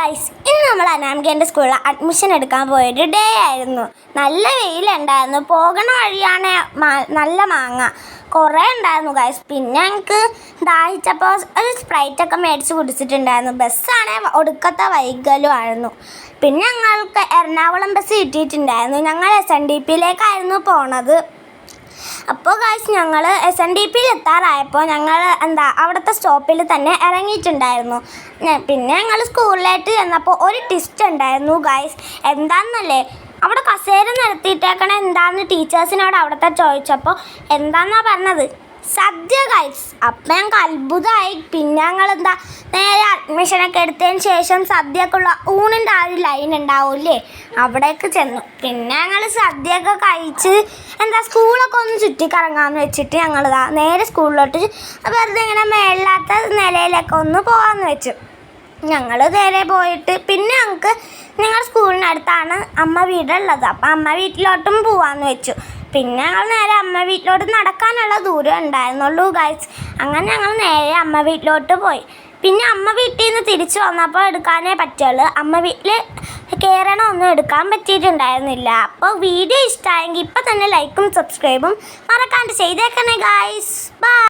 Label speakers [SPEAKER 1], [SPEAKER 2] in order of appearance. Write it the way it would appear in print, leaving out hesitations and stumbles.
[SPEAKER 1] Guys, ഇന്ന് നമ്മൾ അനാമികേൻ്റെ സ്കൂളിൽ അഡ്മിഷൻ എടുക്കാൻ പോയൊരു ഡേ ആയിരുന്നു. നല്ല വെയിലുണ്ടായിരുന്നു. പോകുന്ന വഴിയാണ് നല്ല മാങ്ങ കുറേ ഉണ്ടായിരുന്നു ഗൈസ്. പിന്നെ ഞങ്ങൾക്ക് ദാഹിച്ചപ്പോൾ ഒരു സ്പ്രൈറ്റൊക്കെ മേടിച്ച് കുടിച്ചിട്ടുണ്ടായിരുന്നു. ബസ്സാണെ ഒടുക്കത്തെ വൈകലും ആയിരുന്നു. പിന്നെ ഞങ്ങൾക്ക് എറണാകുളം ബസ് കിട്ടിയിട്ടുണ്ടായിരുന്നു. ഞങ്ങൾ SNDPയിലേക്കായിരുന്നു പോണത്. അപ്പോൾ ഗൈസ്, ഞങ്ങൾ SNDPയിൽ എത്താറായപ്പോൾ ഞങ്ങൾ അവിടുത്തെ സ്റ്റോപ്പിൽ തന്നെ ഇറങ്ങിയിട്ടുണ്ടായിരുന്നു. പിന്നെ ഞങ്ങൾ സ്കൂളിലായിട്ട് ചെന്നപ്പോൾ ഒരു ട്വിസ്റ്റ് ഉണ്ടായിരുന്നു ഗൈസ്. എന്താണെന്നല്ലേ, അവിടെ കസേര നിരത്തിയിട്ടേക്കണേ എന്താണെന്ന് ടീച്ചേഴ്സിനോട് അവിടുത്തെ ചോദിച്ചപ്പോൾ എന്താണെന്നാണ് പറഞ്ഞത്, സദ്യ ഗൈസ്. അപ്പം ഞങ്ങൾക്ക് അത്ഭുതമായി. പിന്നെ ഞങ്ങൾ നേരെ അഡ്മിഷനൊക്കെ എടുത്തതിന് ശേഷം സദ്യക്കുള്ള ഊണിൻ്റെ ആ ഒരു ലൈൻ ഉണ്ടാവില്ലേ, അവിടേക്ക് ചെന്നു. പിന്നെ ഞങ്ങൾ സദ്യയൊക്കെ കഴിച്ച് സ്കൂളൊക്കെ ഒന്ന് ചുറ്റിക്കറങ്ങാമെന്ന് വെച്ചിട്ട് ഞങ്ങൾ നേരെ സ്കൂളിലോട്ട് വെറുതെ ഇങ്ങനെ മേളില്ലാത്ത നിലയിലൊക്കെ ഒന്ന് പോകാമെന്ന് വെച്ചു. ഞങ്ങൾ നേരെ പോയിട്ട് പിന്നെ ഞങ്ങളുടെ സ്കൂളിനടുത്താണ് അമ്മ വീടുള്ളത്. അപ്പം അമ്മ വീട്ടിലോട്ടും പോകാമെന്ന് വെച്ചു. പിന്നെ ഞങ്ങൾ നേരെ അമ്മ വീട്ടിലോട്ട് നടക്കാനുള്ള ദൂരം ഉണ്ടായിരുന്നുള്ളൂ ഗൈസ്. അങ്ങനെ ഞങ്ങൾ നേരെ അമ്മ വീട്ടിലോട്ട് പോയി. പിന്നെ അമ്മ വീട്ടിൽ നിന്ന് തിരിച്ചു വന്നപ്പോൾ എടുക്കാനേ പറ്റുള്ളൂ. അമ്മ വീട്ടിൽ കയറണമൊന്നും എടുക്കാൻ പറ്റിയിട്ടുണ്ടായിരുന്നില്ല. അപ്പോൾ വീഡിയോ ഇഷ്ടമായെങ്കിൽ ഇപ്പം തന്നെ ലൈക്കും സബ്സ്ക്രൈബും മറക്കാണ്ട് ചെയ്തേക്കണേ ഗൈസ്. ബൈ.